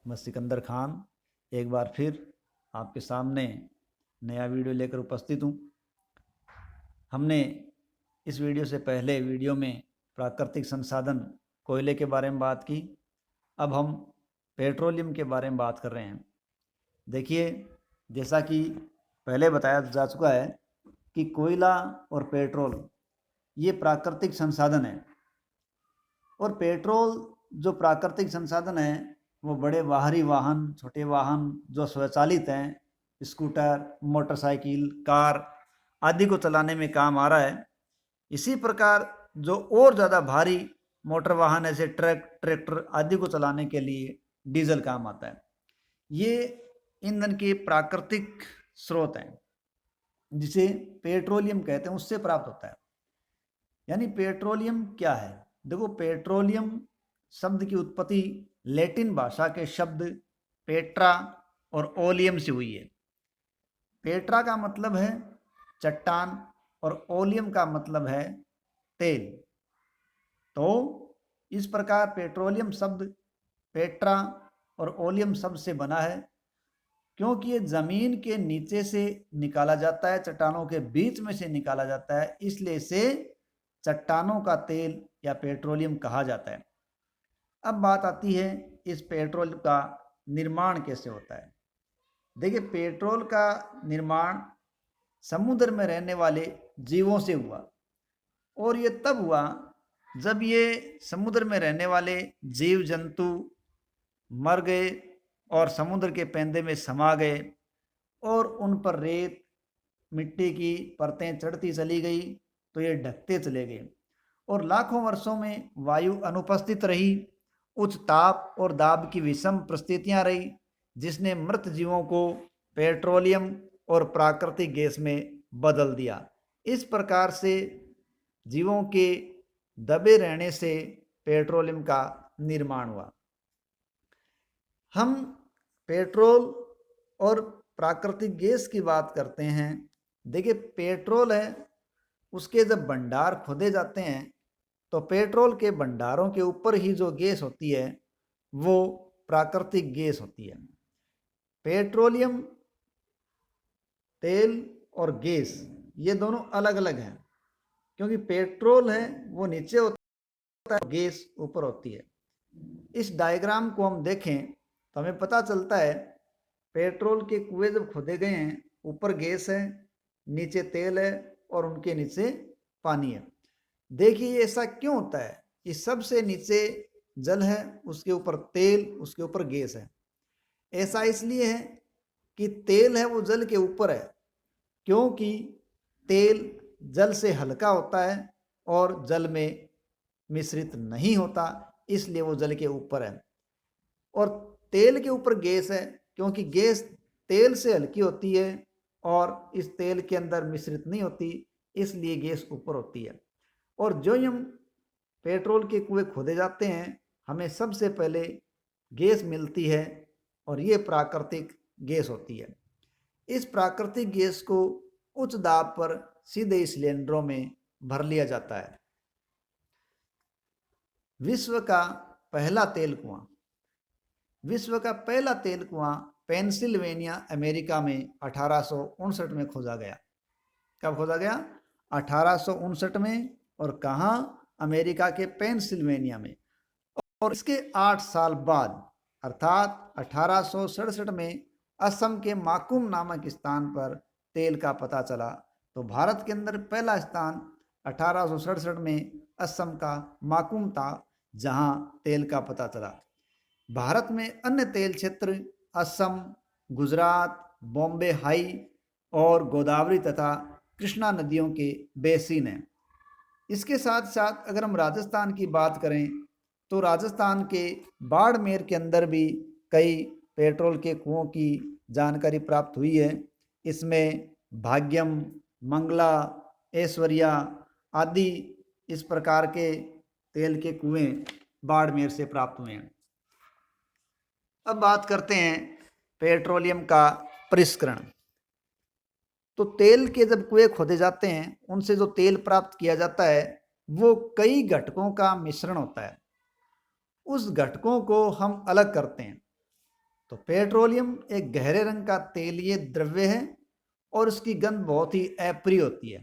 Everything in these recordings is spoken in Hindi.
मैं सिकंदर खान एक बार फिर आपके सामने नया वीडियो लेकर उपस्थित हूँ। हमने इस वीडियो से पहले वीडियो में प्राकृतिक संसाधन कोयले के बारे में बात की। अब हम पेट्रोलियम के बारे में बात कर रहे हैं। देखिए, जैसा कि पहले बताया जा चुका है कि कोयला और पेट्रोल ये प्राकृतिक संसाधन है, और पेट्रोल जो प्राकृतिक संसाधन है वो बड़े बाहरी वाहन, छोटे वाहन जो स्वचालित हैं, स्कूटर, मोटरसाइकिल, कार आदि को चलाने में काम आ रहा है। इसी प्रकार जो और ज़्यादा भारी मोटर वाहन ऐसे ट्रक, ट्रैक्टर आदि को चलाने के लिए डीजल काम आता है। ये ईंधन के प्राकृतिक स्रोत हैं जिसे पेट्रोलियम कहते हैं, उससे प्राप्त होता है। यानी पेट्रोलियम क्या है? देखो, पेट्रोलियम शब्द की उत्पत्ति लैटिन भाषा के शब्द पेट्रा और ओलियम से हुई है। पेट्रा का मतलब है चट्टान और ओलियम का मतलब है तेल। तो इस प्रकार पेट्रोलियम शब्द पेट्रा और ओलियम शब्द से बना है, क्योंकि ये जमीन के नीचे से निकाला जाता है, चट्टानों के बीच में से निकाला जाता है, इसलिए इसे चट्टानों का तेल या पेट्रोलियम कहा जाता है। अब बात आती है इस पेट्रोल का निर्माण कैसे होता है। देखिए, पेट्रोल का निर्माण समुद्र में रहने वाले जीवों से हुआ, और ये तब हुआ जब ये समुद्र में रहने वाले जीव जंतु मर गए और समुद्र के पैंदे में समा गए, और उन पर रेत, मिट्टी की परतें चढ़ती चली गई, तो ये ढकते चले गए, और लाखों वर्षों में वायु अनुपस्थित रही। उच्च ताप और दाब की विषम परिस्थितियां रही, जिसने मृत जीवों को पेट्रोलियम और प्राकृतिक गैस में बदल दिया। इस प्रकार से जीवों के दबे रहने से पेट्रोलियम का निर्माण हुआ। हम पेट्रोल और प्राकृतिक गैस की बात करते हैं। देखिए, पेट्रोल है, उसके जब भंडार खोदे जाते हैं तो पेट्रोल के भंडारों के ऊपर ही जो गैस होती है वो प्राकृतिक गैस होती है। पेट्रोलियम, तेल और गैस ये दोनों अलग अलग हैं, क्योंकि पेट्रोल है वो नीचे होता है, गैस ऊपर होती है। इस डायग्राम को हम देखें तो हमें पता चलता है पेट्रोल के कुएं जब खोदे गए हैं, ऊपर गैस है, नीचे तेल है और उनके नीचे पानी है। देखिए, ऐसा क्यों होता है? इस सबसे नीचे जल है, उसके ऊपर तेल, उसके ऊपर गैस है। ऐसा इसलिए है कि तेल है वो जल के ऊपर है, क्योंकि तेल जल से हल्का होता है और जल में मिश्रित नहीं होता, इसलिए वो जल के ऊपर है। और तेल के ऊपर गैस है, क्योंकि गैस तेल से हल्की होती है और इस तेल के अंदर मिश्रित नहीं होती, इसलिए गैस ऊपर होती है। और जो हम पेट्रोल के कुएं खोदे जाते हैं, हमें सबसे पहले गैस मिलती है, और ये प्राकृतिक गैस होती है। इस प्राकृतिक गैस को उच्च दाब पर सीधे सिलेंडरों में भर लिया जाता है। विश्व का पहला तेल कुआं, विश्व का पहला तेल कुआं पेंसिल्वेनिया, अमेरिका में 1859 में खोजा गया। कब खोजा गया? 1859 में। और कहाँ? अमेरिका के पेंसिल्वेनिया में। और इसके 8 साल बाद अर्थात 1867 में असम के माकुम नामक स्थान पर तेल का पता चला। तो भारत के अंदर पहला स्थान 1867 में असम का माकुम था, जहां तेल का पता चला। भारत में अन्य तेल क्षेत्र असम, गुजरात, बॉम्बे हाई और गोदावरी तथा कृष्णा नदियों के बेसिन हैं। इसके साथ साथ अगर हम राजस्थान की बात करें तो राजस्थान के बाड़मेर के अंदर भी कई पेट्रोल के कुओं की जानकारी प्राप्त हुई है। इसमें भाग्यम, मंगला, ऐश्वर्या आदि इस प्रकार के तेल के कुएं बाड़मेर से प्राप्त हुए हैं। अब बात करते हैं पेट्रोलियम का परिष्करण। तो तेल के जब कुएं खोदे जाते हैं, उनसे जो तेल प्राप्त किया जाता है वो कई घटकों का मिश्रण होता है। उस घटकों को हम अलग करते हैं। तो पेट्रोलियम एक गहरे रंग का तेलीय द्रव्य है और उसकी गंध बहुत ही अप्रिय होती है।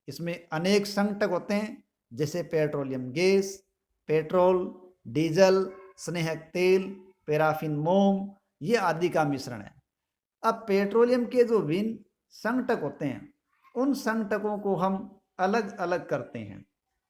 इसमें अनेक संघटक होते हैं, जैसे पेट्रोलियम गैस, पेट्रोल, डीजल, स्नेहक तेल, पैराफिन मोम, ये आदि का मिश्रण है। अब पेट्रोलियम के जो विभिन्न संघटक होते हैं, उन संघटकों को हम अलग अलग करते हैं।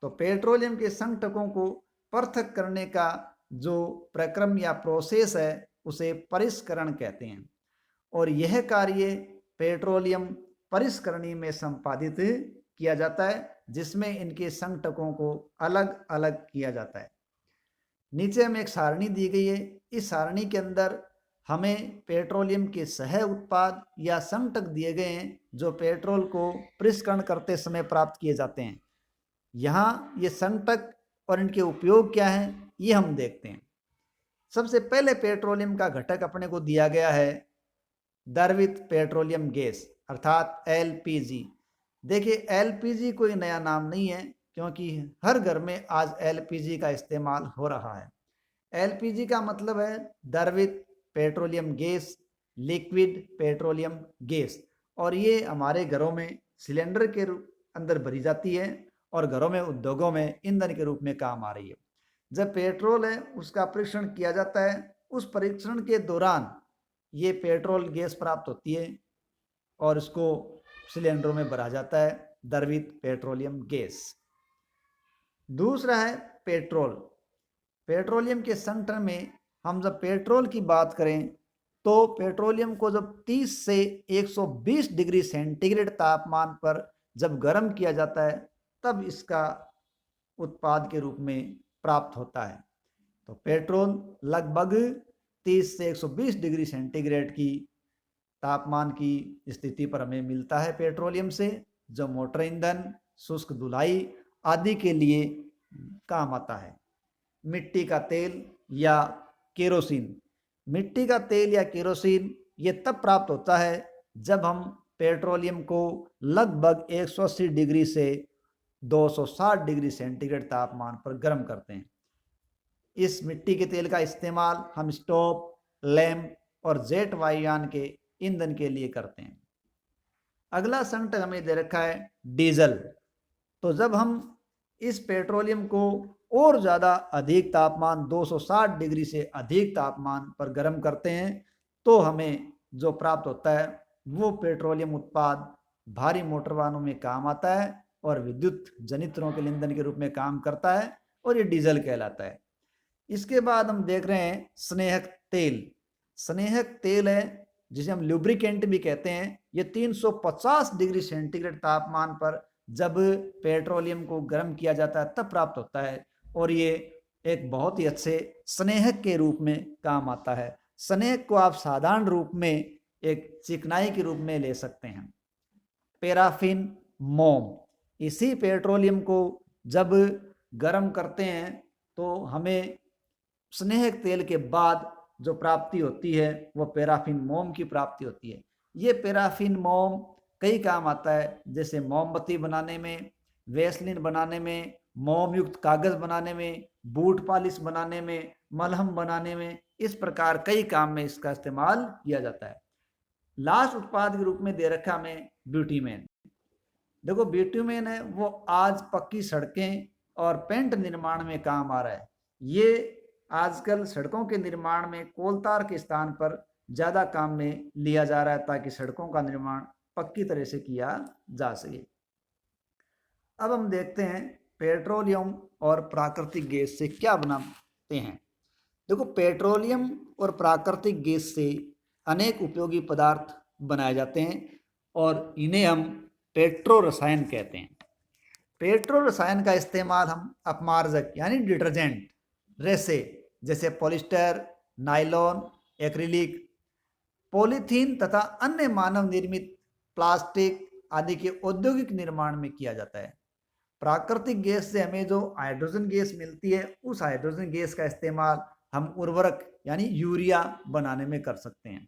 तो पेट्रोलियम के संघटकों को पृथक करने का जो प्रक्रम या प्रोसेस है, उसे परिष्करण कहते हैं। और यह कार्य पेट्रोलियम परिष्करणी में संपादित किया जाता है, जिसमें इनके संघटकों को अलग अलग किया जाता है। नीचे हमें एक सारणी दी गई है। इस सारणी के अंदर हमें पेट्रोलियम के सह उत्पाद या संघटक दिए गए हैं, जो पेट्रोल को परिष्करण करते समय प्राप्त किए जाते हैं। यहाँ ये संघटक और इनके उपयोग क्या हैं, ये हम देखते हैं। सबसे पहले पेट्रोलियम का घटक अपने को दिया गया है द्रवित पेट्रोलियम गैस, अर्थात एलपीजी। देखिए, एलपीजी कोई नया नाम नहीं है, क्योंकि हर घर में आज एलपीजी का इस्तेमाल हो रहा है। एलपीजी का मतलब है द्रवित petroleum gas, liquid petroleum gas. और ये हमारे घरों में सिलेंडर के अंदर भरी जाती है और घरों में, उद्योगों में ईंधन के रूप में काम आ रही है। जब पेट्रोल है उसका परीक्षण किया जाता है, उस परीक्षण के दौरान ये पेट्रोल गैस प्राप्त होती है और इसको सिलेंडरों में भरा जाता है, द्रवित पेट्रोलियम गैस। दूसरा है पेट्रोल। पेट्रोलियम के संगठन में हम जब पेट्रोल की बात करें, तो पेट्रोलियम को जब 30 से 120 डिग्री सेंटीग्रेड तापमान पर जब गर्म किया जाता है, तब इसका उत्पाद के रूप में प्राप्त होता है। तो पेट्रोल लगभग 30 से 120 डिग्री सेंटीग्रेड की तापमान की स्थिति पर हमें मिलता है पेट्रोलियम से, जो मोटर ईंधन, शुष्क धुलाई आदि के लिए काम आता है। मिट्टी का तेल या केरोसिन। मिट्टी का तेल या केरोसिन ये तब प्राप्त होता है जब हम पेट्रोलियम को लगभग 180 डिग्री से 260 डिग्री सेंटीग्रेड तापमान पर गर्म करते हैं। इस मिट्टी के तेल का इस्तेमाल हम स्टोव, लैंप और जेट वायुयान के ईंधन के लिए करते हैं। अगला संकट हमें दे रखा है डीजल। तो जब हम इस पेट्रोलियम को और ज़्यादा अधिक तापमान 260 डिग्री से अधिक तापमान पर गर्म करते हैं, तो हमें जो प्राप्त होता है वो पेट्रोलियम उत्पाद भारी मोटर वाहनों में काम आता है और विद्युत जनित्रों के ईंधन के रूप में काम करता है, और ये डीजल कहलाता है। इसके बाद हम देख रहे हैं स्नेहक तेल। स्नेहक तेल है जिसे हम लुब्रिकेंट भी कहते हैं। ये 350 डिग्री सेंटीग्रेड तापमान पर जब पेट्रोलियम को गर्म किया जाता है तब प्राप्त होता है, और ये एक बहुत ही अच्छे स्नेहक के रूप में काम आता है। स्नेहक को आप साधारण रूप में एक चिकनाई के रूप में ले सकते हैं। पैराफिन मोम। इसी पेट्रोलियम को जब गर्म करते हैं तो हमें स्नेहक तेल के बाद जो प्राप्ति होती है वो पैराफिन मोम की प्राप्ति होती है। ये पैराफिन मोम कई काम आता है, जैसे मोमबत्ती बनाने में, वैसलीन बनाने में, मोम युक्त कागज बनाने में, बूट पॉलिश बनाने में, मलहम बनाने में, इस प्रकार कई काम में इसका इस्तेमाल किया जाता है। लास्ट उत्पाद के रूप में दे रखा हमें ब्यूटीमेन। देखो, ब्यूटीमेन है वो आज पक्की सड़कें और पेंट निर्माण में काम आ रहा है। ये आजकल सड़कों के निर्माण में कोलतार के स्थान पर ज़्यादा काम में लिया जा रहा है, ताकि सड़कों का निर्माण पक्की तरह से किया जा सके। अब हम देखते हैं पेट्रोलियम और प्राकृतिक गैस से क्या बनाते हैं। देखो, पेट्रोलियम और प्राकृतिक गैस से अनेक उपयोगी पदार्थ बनाए जाते हैं और इन्हें हम पेट्रो रसायन कहते हैं। पेट्रो रसायन का इस्तेमाल हम अपमार्जक यानी डिटर्जेंट, रेसे जैसे पॉलिस्टर, नायलॉन, एक्रिलिक, पॉलीथीन तथा अन्य मानव निर्मित प्लास्टिक आदि के औद्योगिक निर्माण में किया जाता है। प्राकृतिक गैस से हमें जो हाइड्रोजन गैस मिलती है, उस हाइड्रोजन गैस का इस्तेमाल हम उर्वरक यानी यूरिया बनाने में कर सकते हैं।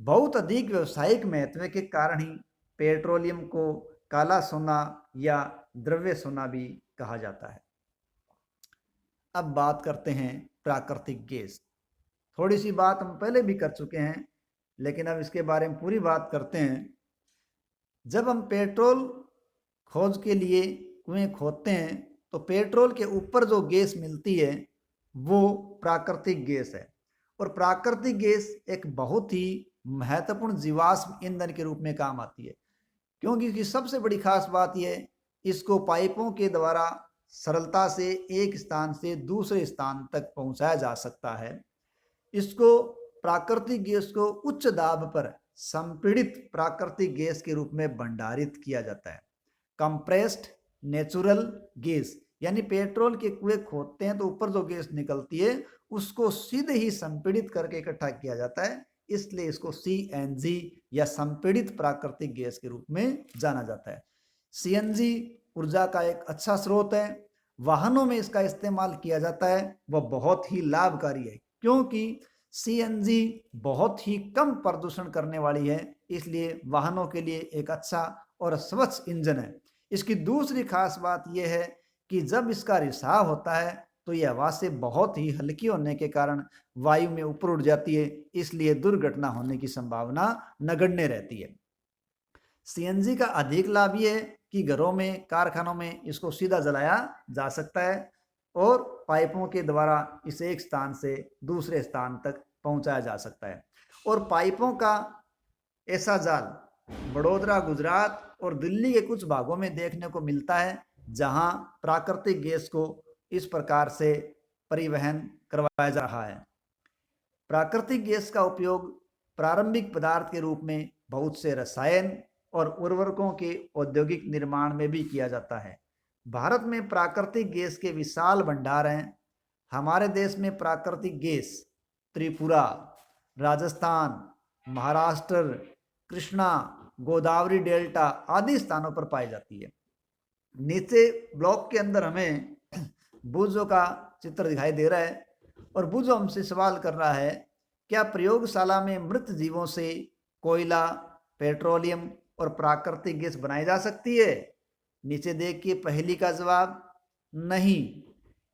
बहुत अधिक व्यावसायिक महत्व के कारण ही पेट्रोलियम को काला सोना या द्रव्य सोना भी कहा जाता है। अब बात करते हैं प्राकृतिक गैस। थोड़ी सी बात हम पहले भी कर चुके हैं, लेकिन अब इसके बारे में पूरी बात करते हैं। जब हम पेट्रोल खोज के लिए कुएं खोदते हैं तो पेट्रोल के ऊपर जो गैस मिलती है वो प्राकृतिक गैस है। और प्राकृतिक गैस एक बहुत ही महत्वपूर्ण जीवाश्म ईंधन के रूप में काम आती है, क्योंकि इसकी सबसे बड़ी खास बात यह है, इसको पाइपों के द्वारा सरलता से एक स्थान से दूसरे स्थान तक पहुंचाया जा सकता है। इसको प्राकृतिक गैस को उच्च दाब पर संपीड़ित प्राकृतिक गैस के रूप में भंडारित किया जाता है। कंप्रेस्ड नेचुरल गैस, यानी पेट्रोल के कुएं खोदते हैं तो ऊपर जो गैस निकलती है उसको सीधे ही संपीड़ित करके इकट्ठा किया जाता है, इसलिए इसको सीएनजी या संपीड़ित प्राकृतिक गैस के रूप में जाना जाता है। सीएनजी ऊर्जा का एक अच्छा स्रोत है, वाहनों में इसका इस्तेमाल किया जाता है, वह बहुत ही लाभकारी है क्योंकि सीएनजी बहुत ही कम प्रदूषण करने वाली है, इसलिए वाहनों के लिए एक अच्छा और स्वच्छ इंजन है। इसकी दूसरी खास बात यह है कि जब इसका रिसाव होता है तो यह हवा से बहुत ही हल्की होने के कारण वायु में ऊपर उड़ जाती है, इसलिए दुर्घटना होने की संभावना नगण्य रहती है। सीएनजी का अधिक लाभ यह है कि घरों में, कारखानों में इसको सीधा जलाया जा सकता है और पाइपों के द्वारा इसे एक स्थान से दूसरे स्थान तक पहुंचाया जा सकता है। और पाइपों का ऐसा जाल बड़ौदा, गुजरात और दिल्ली के कुछ भागों में देखने को मिलता है, जहां प्राकृतिक गैस को इस प्रकार से परिवहन करवाया जा रहा है। प्राकृतिक गैस का उपयोग प्रारंभिक पदार्थ के रूप में बहुत से रसायन और उर्वरकों के औद्योगिक निर्माण में भी किया जाता है। भारत में प्राकृतिक गैस के विशाल भंडार हैं। हमारे देश में प्राकृतिक गैस त्रिपुरा, राजस्थान, महाराष्ट्र, कृष्णा, गोदावरी डेल्टा आदि स्थानों पर पाई जाती है। नीचे ब्लॉक के अंदर हमें बुझो का चित्र दिखाई दे रहा है और बुझो हमसे सवाल कर रहा है, क्या प्रयोगशाला में मृत जीवों से कोयला, पेट्रोलियम और प्राकृतिक गैस बनाई जा सकती है? नीचे देखिए, पहली का जवाब नहीं।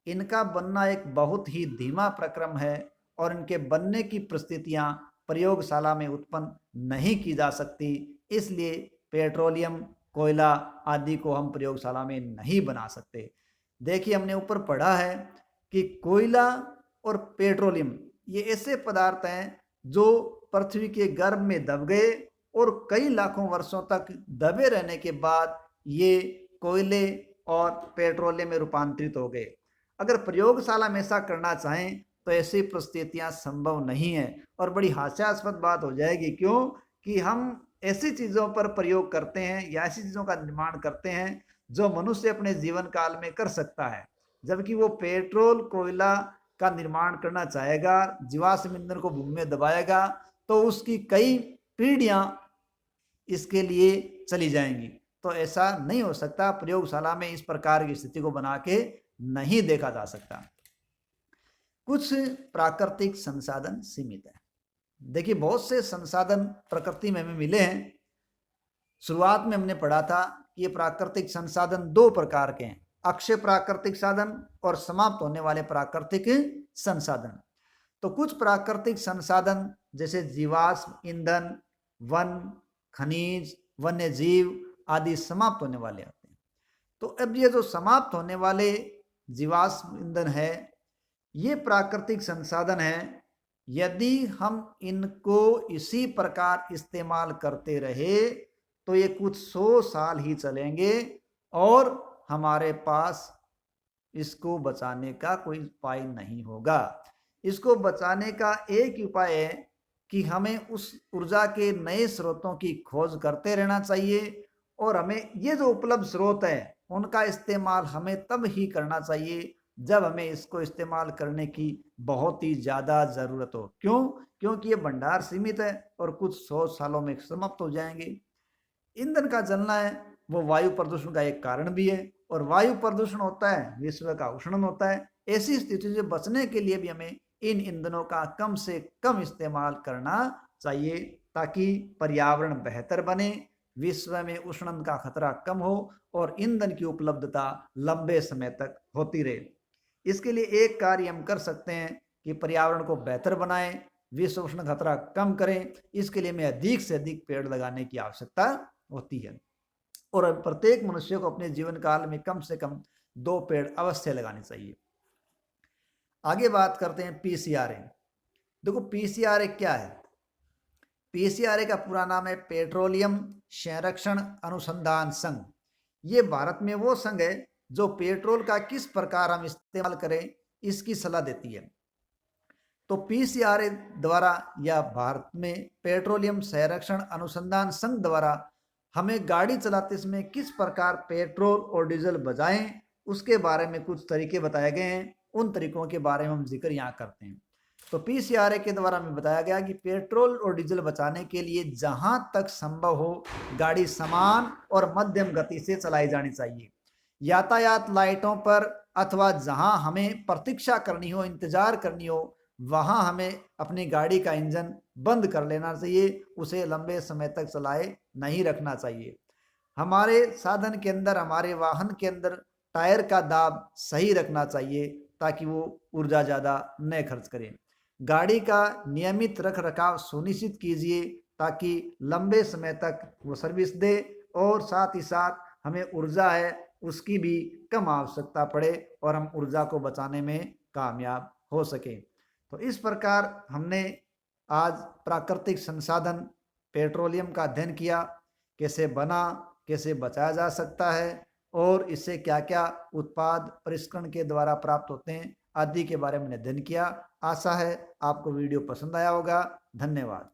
इनका बनना एक बहुत ही धीमा प्रक्रम है और इनके बनने की परिस्थितियां प्रयोगशाला में उत्पन्न नहीं की जा सकती, इसलिए पेट्रोलियम, कोयला आदि को हम प्रयोगशाला में नहीं बना सकते। देखिए, हमने ऊपर पढ़ा है कि कोयला और पेट्रोलियम ये ऐसे पदार्थ हैं जो पृथ्वी के गर्भ में दब गए और कई लाखों वर्षों तक दबे रहने के बाद ये कोयले और पेट्रोलियम में रूपांतरित हो गए। अगर प्रयोगशाला में ऐसा करना चाहें तो ऐसी परिस्थितियां संभव नहीं है और बड़ी हास्यास्पद बात हो जाएगी। क्यों कि हम ऐसी चीज़ों पर प्रयोग करते हैं या ऐसी चीज़ों का निर्माण करते हैं जो मनुष्य अपने जीवन काल में कर सकता है, जबकि वो पेट्रोल, कोयला का निर्माण करना चाहेगा, जीवाश्म ईंधन को भूमि में दबाएगा तो उसकी कई पीढ़ियां इसके लिए चली जाएंगी। तो ऐसा नहीं हो सकता, प्रयोगशाला में इस प्रकार की स्थिति को बना के नहीं देखा जा सकता। कुछ प्राकृतिक संसाधन सीमित है। देखिए, बहुत से संसाधन प्रकृति में हमें मिले हैं। शुरुआत में हमने पढ़ा था कि ये प्राकृतिक संसाधन दो प्रकार के हैं, अक्षय प्राकृतिक साधन और समाप्त होने वाले प्राकृतिक संसाधन। तो कुछ प्राकृतिक संसाधन जैसे जीवाश्म ईंधन, वन, खनिज, वन्य जीव आदि समाप्त होने वाले होते हैं। तो अब ये जो समाप्त होने वाले जीवाश्म ईंधन है, ये प्राकृतिक संसाधन है। यदि हम इनको इसी प्रकार इस्तेमाल करते रहे तो ये कुछ 100 साल ही चलेंगे और हमारे पास इसको बचाने का कोई उपाय नहीं होगा। इसको बचाने का एक ही उपाय है कि हमें उस ऊर्जा के नए स्रोतों की खोज करते रहना चाहिए और हमें ये जो उपलब्ध स्रोत है उनका इस्तेमाल हमें तब ही करना चाहिए जब हमें इसको इस्तेमाल करने की बहुत ही ज़्यादा ज़रूरत हो। क्यों? क्योंकि ये भंडार सीमित है और कुछ 100 सालों में समाप्त हो जाएंगे। ईंधन का जलना है वो वायु प्रदूषण का एक कारण भी है और वायु प्रदूषण होता है, विश्व का उष्णन होता है। ऐसी स्थिति से बचने के लिए भी हमें इन ईंधनों का कम से कम इस्तेमाल करना चाहिए ताकि पर्यावरण बेहतर बने, विश्व में उष्णन का खतरा कम हो और ईंधन की उपलब्धता लंबे समय तक होती रहे। इसके लिए एक कार्य हम कर सकते हैं कि पर्यावरण को बेहतर बनाएं, विश्व उष्ण खतरा कम करें, इसके लिए हमें अधिक से अधिक पेड़ लगाने की आवश्यकता होती है। और प्रत्येक मनुष्य को अपने जीवन काल में कम से कम 2 पेड़ अवश्य लगाने चाहिए। आगे बात करते हैं पीसीआरए। देखो पीसीआरए क्या है? पीसीआरए का पूरा नाम है पेट्रोलियम संरक्षण अनुसंधान संघ। ये भारत में वो संघ है जो पेट्रोल का किस प्रकार हम इस्तेमाल करें इसकी सलाह देती है। तो पीसीआरए द्वारा या भारत में पेट्रोलियम संरक्षण अनुसंधान संघ द्वारा हमें गाड़ी चलाते समय किस प्रकार पेट्रोल और डीजल बचाएं उसके बारे में कुछ तरीके बताए गए हैं। उन तरीकों के बारे में हम जिक्र यहाँ करते हैं। तो पीसीआरए के द्वारा हमें बताया गया कि पेट्रोल और डीजल बचाने के लिए जहां तक संभव हो गाड़ी समान और मध्यम गति से चलाई जानी चाहिए। यातायात लाइटों पर अथवा जहां हमें प्रतीक्षा करनी हो, इंतजार करनी हो, वहां हमें अपनी गाड़ी का इंजन बंद कर लेना चाहिए, उसे लंबे समय तक चलाए नहीं रखना चाहिए। हमारे साधन के अंदर, हमारे वाहन के अंदर टायर का दाब सही रखना चाहिए ताकि वो ऊर्जा ज़्यादा न खर्च करें। गाड़ी का नियमित रख रखाव सुनिश्चित कीजिए ताकि लंबे समय तक वो सर्विस दे और साथ ही साथ हमें ऊर्जा है उसकी भी कम आवश्यकता पड़े और हम ऊर्जा को बचाने में कामयाब हो सके। तो इस प्रकार हमने आज प्राकृतिक संसाधन पेट्रोलियम का अध्ययन किया, कैसे बना, कैसे बचाया जा सकता है और इससे क्या क्या उत्पाद परिष्करण के द्वारा प्राप्त होते हैं आदि के बारे में अध्ययन किया। आशा है आपको वीडियो पसंद आया होगा। धन्यवाद।